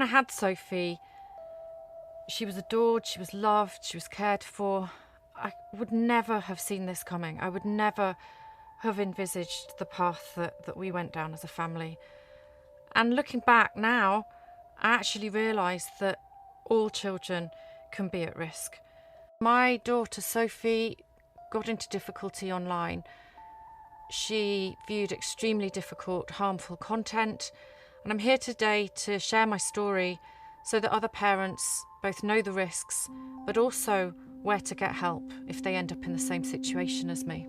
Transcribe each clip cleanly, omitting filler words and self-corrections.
When I had Sophie, she was adored, she was loved, she was cared for. I would never have seen this coming. I would never have envisaged the path that we went down as a family. And looking back now, I actually realised that all children can be at risk. My daughter Sophie got into difficulty online. She viewed extremely difficult, harmful content, and I'm here today to share my story so that other parents both know the risks, but also where to get help if they end up in the same situation as me.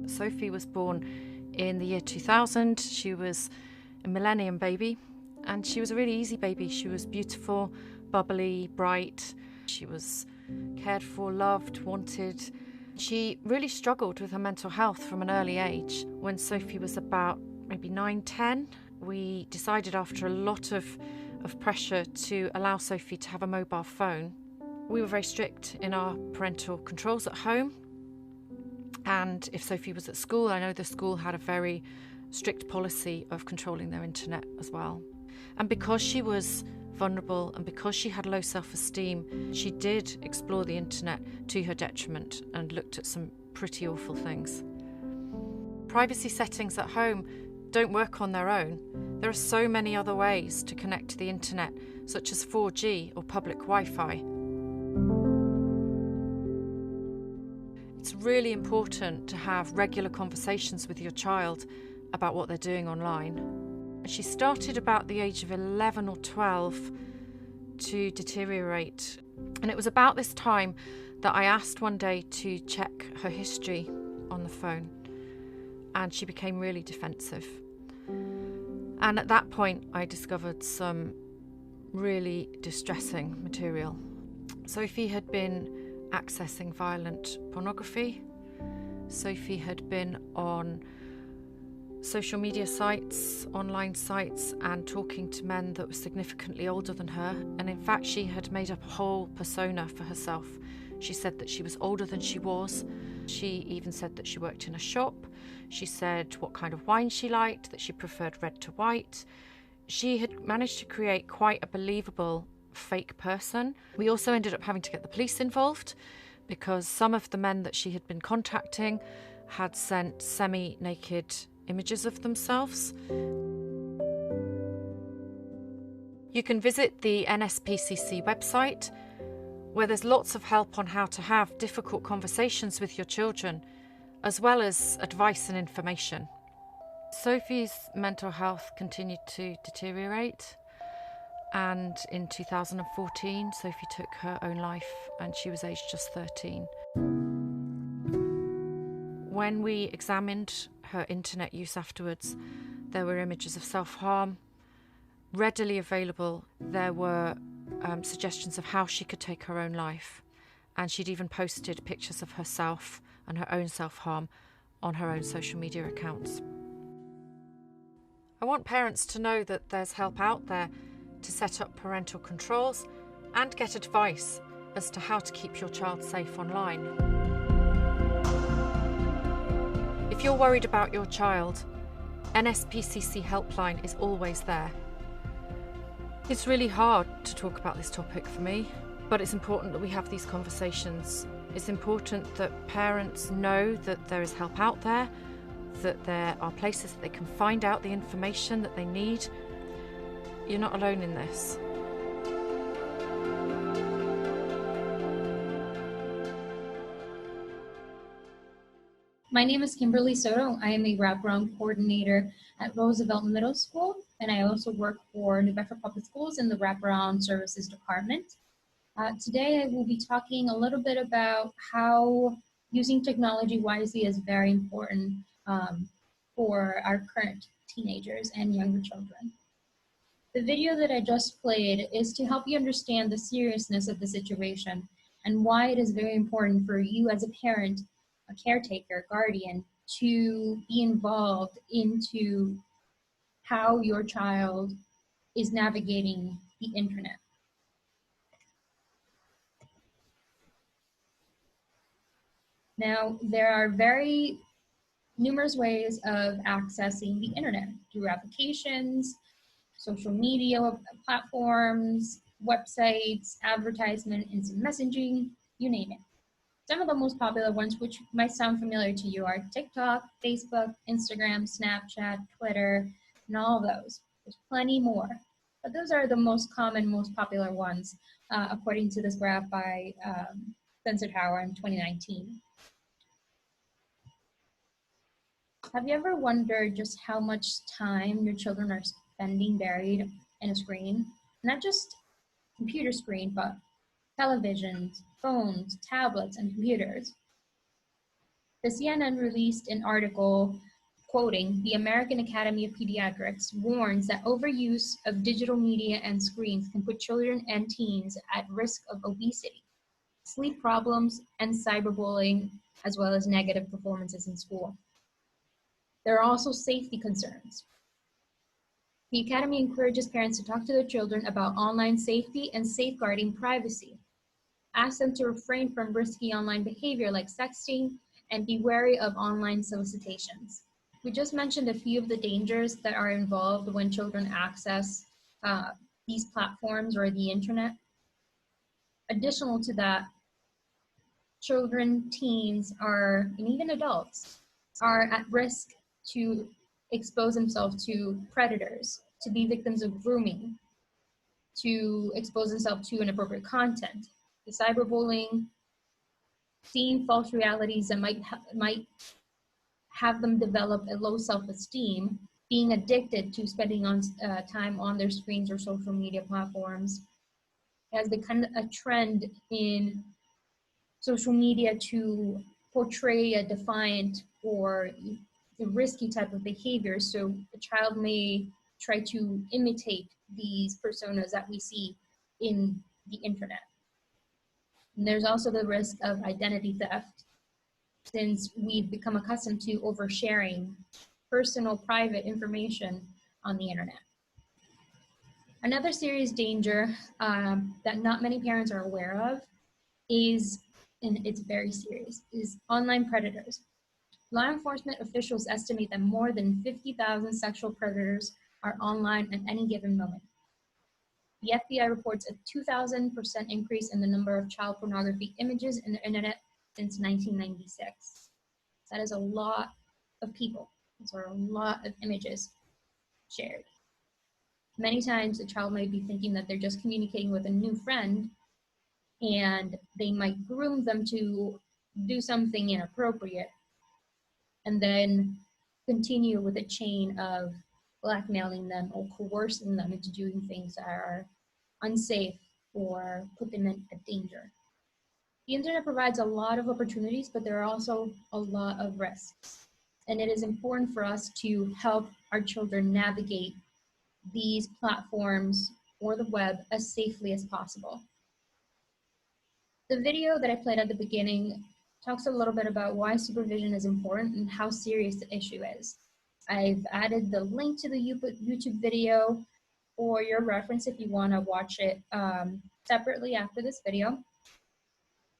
Sophie was born in the year 2000. She was a millennium baby, and she was a really easy baby. She was beautiful, bubbly, bright. She was cared for, loved, wanted. She really struggled with her mental health from an early age. When Sophie was about maybe 9, 10, we decided after a lot of pressure to allow Sophie to have a mobile phone. We were very strict in our parental controls at home. And if Sophie was at school, I know the school had a very strict policy of controlling their internet as well. And because she was vulnerable and because she had low self-esteem, she did explore the internet to her detriment and looked at some pretty awful things. Privacy settings at home don't work on their own. There are so many other ways to connect to the internet, such as 4G or public Wi-Fi. It's really important to have regular conversations with your child about what they're doing online. She started about the age of 11 or 12 to deteriorate. And it was about this time that I asked one day to check her history on the phone. And she became really defensive. And at that point, I discovered some really distressing material. Sophie had been accessing violent pornography. Sophie had been on social media sites, online sites, and talking to men that were significantly older than her. And in fact, she had made up a whole persona for herself. She said that she was older than she was. She even said that she worked in a shop. She said what kind of wine she liked, that she preferred red to white. She had managed to create quite a believable fake person. We also ended up having to get the police involved because some of the men that she had been contacting had sent semi-naked images of themselves. You can visit the NSPCC website, where there's lots of help on how to have difficult conversations with your children, as well as advice and information. Sophie's mental health continued to deteriorate, and in 2014 Sophie took her own life, and she was aged just 13. When we examined her internet use afterwards, there were images of self-harm readily available. There were suggestions of how she could take her own life, and she'd even posted pictures of herself and her own self-harm on her own social media accounts. I want parents to know that there's help out there to set up parental controls and get advice as to how to keep your child safe online. If you're worried about your child, NSPCC helpline is always there. It's really hard to talk about this topic for me, but it's important that we have these conversations. It's important that parents know that there is help out there, that there are places that they can find out the information that they need. You're not alone in this. My name is Kimberly Soto. I am a wraparound coordinator at Roosevelt Middle School, and I also work for New Bedford Public Schools in the Wraparound Services Department. Today I will be talking a little bit about how using technology wisely is very important for our current teenagers and younger children. The video that I just played is to help you understand the seriousness of the situation and why it is very important for you as a parent, a caretaker, guardian, to be involved into how your child is navigating the internet. Now, there are very numerous ways of accessing the internet through applications, social media platforms, websites, advertisement, instant messaging, you name it. Some of the most popular ones, which might sound familiar to you, are TikTok, Facebook, Instagram, Snapchat, Twitter, and all of those. There's plenty more, but those are the most common, most popular ones, according to this graph by Sensor Tower in 2019. Have you ever wondered just how much time your children are spending buried in a screen? Not just computer screen, but televisions, phones, tablets, and computers. The CNN released an article quoting the American Academy of Pediatrics warns that overuse of digital media and screens can put children and teens at risk of obesity, sleep problems, and cyberbullying, as well as negative performances in school. There are also safety concerns. The Academy encourages parents to talk to their children about online safety and safeguarding privacy. Ask them to refrain from risky online behavior like sexting and be wary of online solicitations. We just mentioned a few of the dangers that are involved when children access these platforms or the internet. Additional to that, children, teens, and even adults are at risk to expose themselves to predators, to be victims of grooming, to expose themselves to inappropriate content, the cyberbullying, seeing false realities that might have them develop a low self-esteem, being addicted to spending time on their screens or social media platforms. It has become a trend in social media to portray a defiant or the risky type of behavior. So a child may try to imitate these personas that we see in the internet. And there's also the risk of identity theft, since we've become accustomed to oversharing personal, private information on the internet. Another serious danger that not many parents are aware of is, and it's very serious, is online predators. Law enforcement officials estimate that more than 50,000 sexual predators are online at any given moment. The FBI reports a 2,000% increase in the number of child pornography images in the internet since 1996. That is a lot of people. Those are a lot of images shared. Many times a child might be thinking that they're just communicating with a new friend, and they might groom them to do something inappropriate, and then continue with a chain of blackmailing them or coercing them into doing things that are unsafe or put them in a danger. The internet provides a lot of opportunities, but there are also a lot of risks. And it is important for us to help our children navigate these platforms or the web as safely as possible. The video that I played at the beginning talks a little bit about why supervision is important and how serious the issue is. I've added the link to the YouTube video for your reference if you want to watch it separately after this video.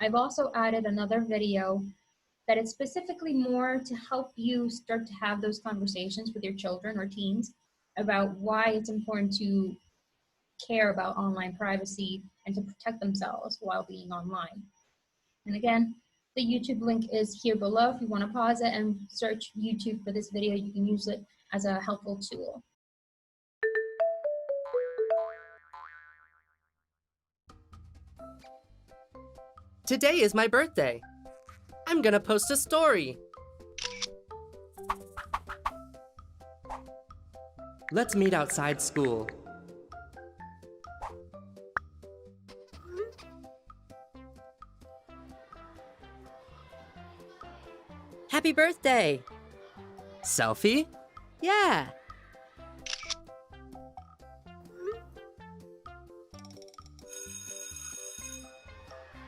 I've also added another video that is specifically more to help you start to have those conversations with your children or teens about why it's important to care about online privacy and to protect themselves while being online. And again, the YouTube link is here below. If you want to pause it and search YouTube for this video, you can use it as a helpful tool. Today is my birthday. I'm gonna post a story. Let's meet outside school. Happy birthday! Selfie? Yeah!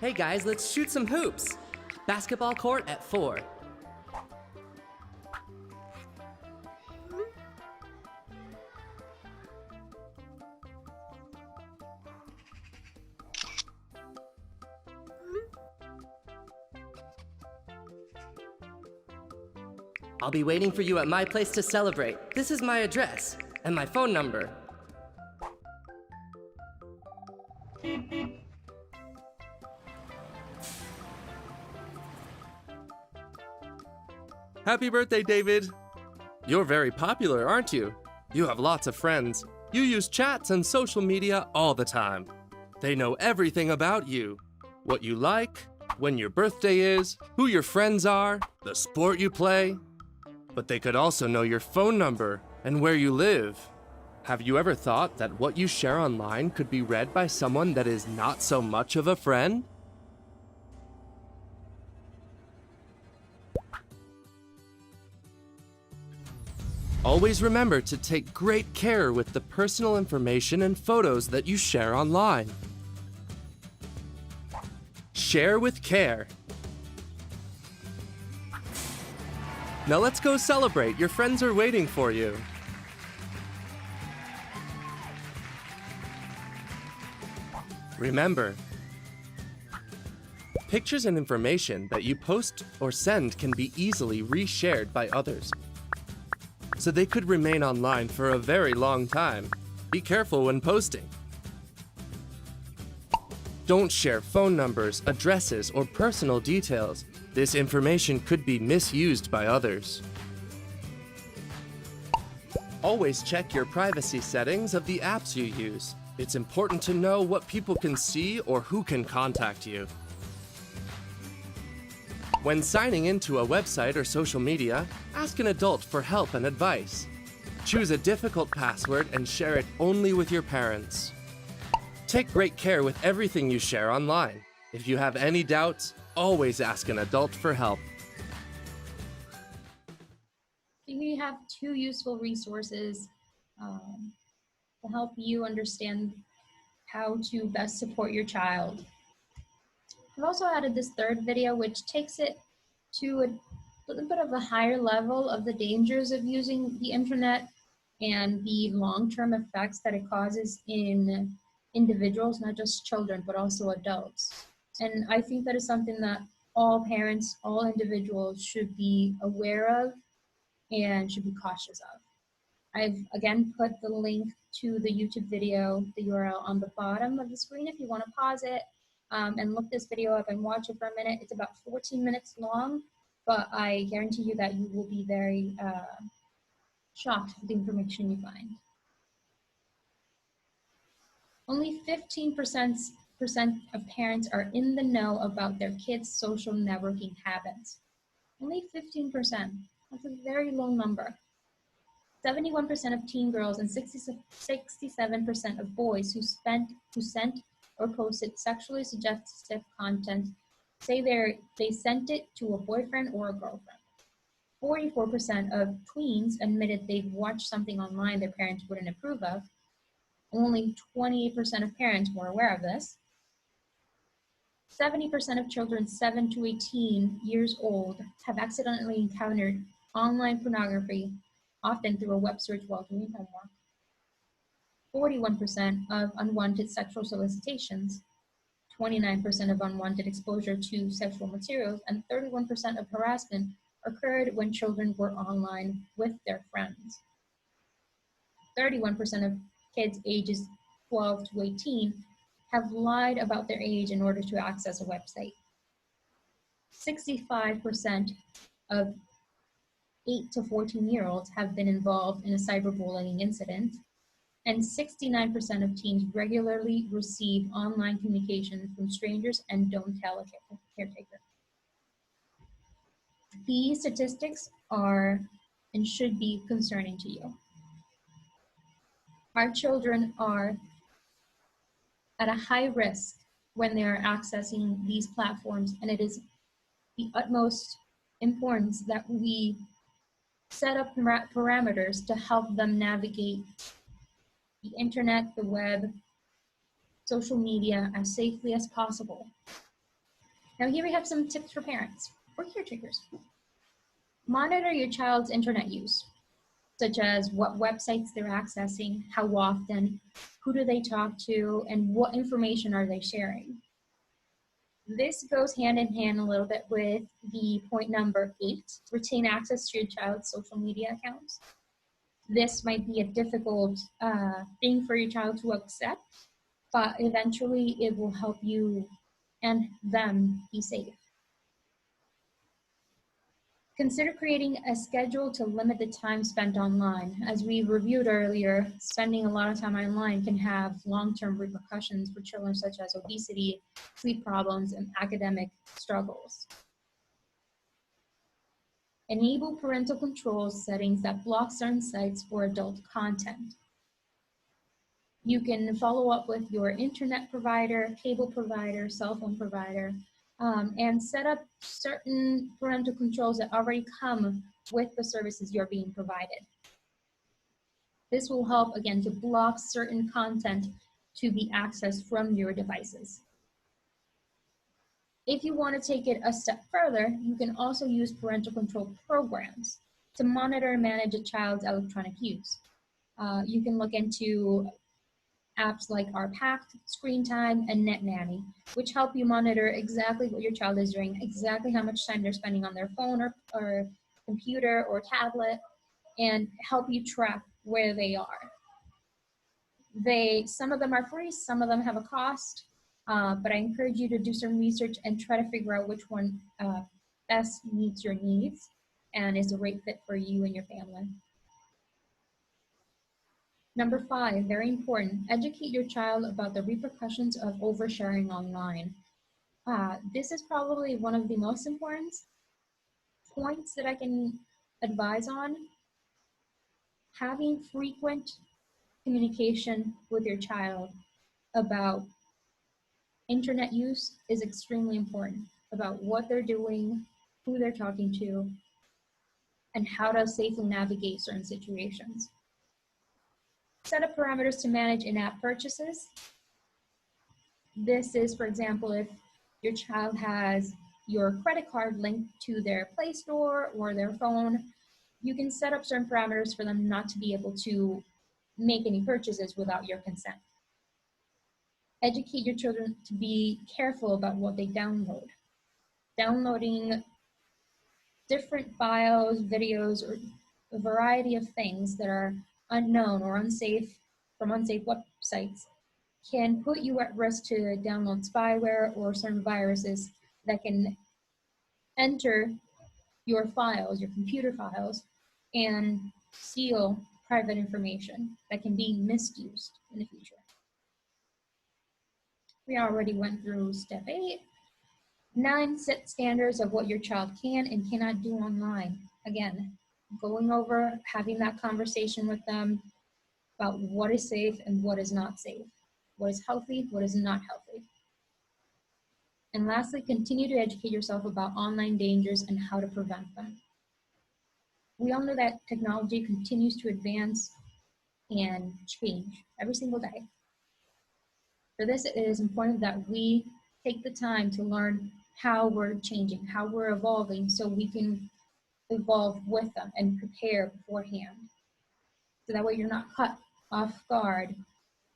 Hey guys, let's shoot some hoops. Basketball court at 4. I'll be waiting for you at my place to celebrate. This is my address and my phone number. Happy birthday, David! You're very popular, aren't you? You have lots of friends. You use chats and social media all the time. They know everything about you. What you like, when your birthday is, who your friends are, the sport you play. But they could also know your phone number and where you live. Have you ever thought that what you share online could be read by someone that is not so much of a friend? Always remember to take great care with the personal information and photos that you share online. Share with care. Now let's go celebrate. Your friends are waiting for you. Remember, pictures and information that you post or send can be easily reshared by others, so they could remain online for a very long time. Be careful when posting. Don't share phone numbers, addresses, or personal details. This information could be misused by others. Always check your privacy settings of the apps you use. It's important to know what people can see or who can contact you. When signing into a website or social media, ask an adult for help and advice. Choose a difficult password and share it only with your parents. Take great care with everything you share online. If you have any doubts, always ask an adult for help. We have two useful resources to help you understand how to best support your child. I've also added this third video, which takes it to a little bit of a higher level of the dangers of using the internet and the long-term effects that it causes in individuals, not just children, but also adults. And I think that is something that all parents, all individuals should be aware of and should be cautious of. I've again put the link to the YouTube video, the URL on the bottom of the screen if you want to pause it and look this video up and watch it for a minute. It's about 14 minutes long, but I guarantee you that you will be very shocked with the information you find. Only 15% of parents are in the know about their kids' social networking habits. Only 15%. That's a very low number. 71% of teen girls and 67% of boys who sent or posted sexually suggestive content say they sent it to a boyfriend or a girlfriend. 44% of tweens admitted they've watched something online their parents wouldn't approve of. Only 28% of parents were aware of this. 70% of children 7 to 18 years old have accidentally encountered online pornography, often through a web search while doing homework. 41% of unwanted sexual solicitations, 29% of unwanted exposure to sexual materials, and 31% of harassment occurred when children were online with their friends. 31% of kids ages 12 to 18 have lied about their age in order to access a website. 65% of 8 to 14-year-olds have been involved in a cyberbullying incident, and 69% of teens regularly receive online communication from strangers and don't tell a caretaker. These statistics are and should be concerning to you. Our children are at a high risk when they are accessing these platforms, and it is the utmost importance that we set up parameters to help them navigate the internet, the web, social media as safely as possible. Now here we have some tips for parents or caretakers. Monitor your child's internet use, such as what websites they're accessing, how often, who do they talk to, and what information are they sharing. This goes hand in hand a little bit with the point number 8, retain access to your child's social media accounts. This might be a difficult thing for your child to accept, but eventually it will help you and them be safe. Consider creating a schedule to limit the time spent online. As we reviewed earlier, spending a lot of time online can have long-term repercussions for children such as obesity, sleep problems, and academic struggles. Enable parental controls settings that block certain sites for adult content. You can follow up with your internet provider, cable provider, cell phone provider, and set up certain parental controls that already come with the services you're being provided. This will help, again, to block certain content to be accessed from your devices. If you want to take it a step further, you can also use parental control programs to monitor and manage a child's electronic use. You can look into apps like RPact, Screen Time, and NetNanny, which help you monitor exactly what your child is doing, exactly how much time they're spending on their phone or computer or tablet, and help you track where they are. Some of them are free, some of them have a cost, but I encourage you to do some research and try to figure out which one best meets your needs and is a great fit for you and your family. Number 5, very important, educate your child about the repercussions of oversharing online. This is probably one of the most important points that I can advise on. Having frequent communication with your child about internet use is extremely important, about what they're doing, who they're talking to, and how to safely navigate certain situations. Set up parameters to manage in-app purchases. This is, for example, if your child has your credit card linked to their Play Store or their phone, you can set up certain parameters for them not to be able to make any purchases without your consent. Educate your children to be careful about what they download. Downloading different files, videos, or a variety of things that are unknown or unsafe from unsafe websites can put you at risk to download spyware or certain viruses that can enter your files, your computer files, and steal private information that can be misused in the future. We already went through step 8. 9, set standards of what your child can and cannot do online. Again, going over, having that conversation with them about what is safe and what is not safe, what is healthy, what is not healthy. And lastly, continue to educate yourself about online dangers and how to prevent them. We all know that technology continues to advance and change every single day. For this, it is important that we take the time to learn how we're changing, how we're evolving, so we can evolve with them and prepare beforehand. So that way you're not caught off guard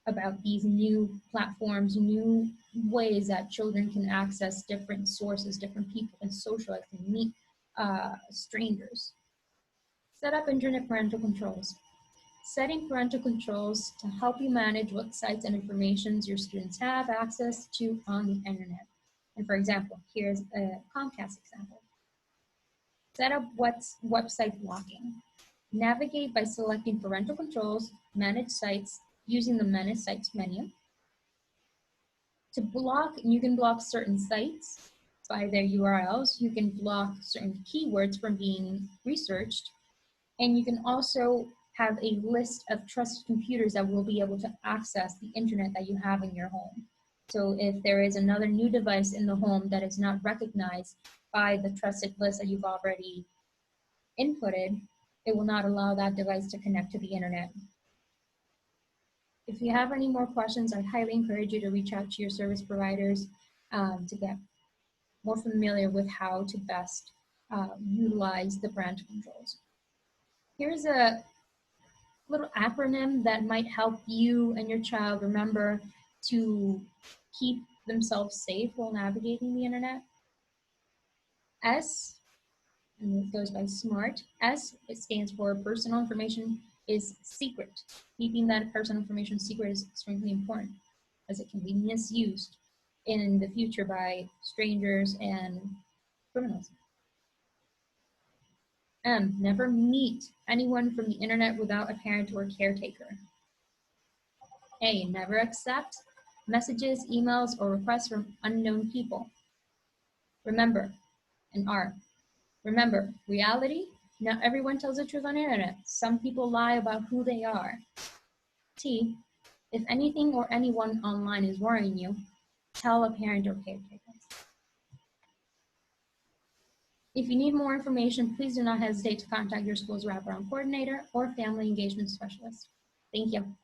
about these new platforms, new ways that children can access different sources, different people, and socialize and meet strangers. Set up internet parental controls. Setting parental controls to help you manage what sites and information your students have access to on the internet. And for example, here's a Comcast example. Set up website blocking. Navigate by selecting parental controls, manage sites, using the manage sites menu. To block, you can block certain sites by their URLs. You can block certain keywords from being researched. And you can also have a list of trusted computers that will be able to access the internet that you have in your home. So if there is another new device in the home that is not recognized by the trusted list that you've already inputted, it will not allow that device to connect to the internet. If you have any more questions, I highly encourage you to reach out to your service providers to get more familiar with how to best utilize the parental controls. Here's a little acronym that might help you and your child remember to keep themselves safe while navigating the internet. S, and it goes by SMART. S, it stands for personal information is secret. Keeping that personal information secret is extremely important as it can be misused in the future by strangers and criminals. M, never meet anyone from the internet without a parent or caretaker. A, never accept messages, emails, or requests from unknown people. Remember, and R, remember, reality, not everyone tells the truth on the internet. Some people lie about who they are. T, if anything or anyone online is worrying you, tell a parent or caretaker. If you need more information, please do not hesitate to contact your school's wraparound coordinator or family engagement specialist. Thank you.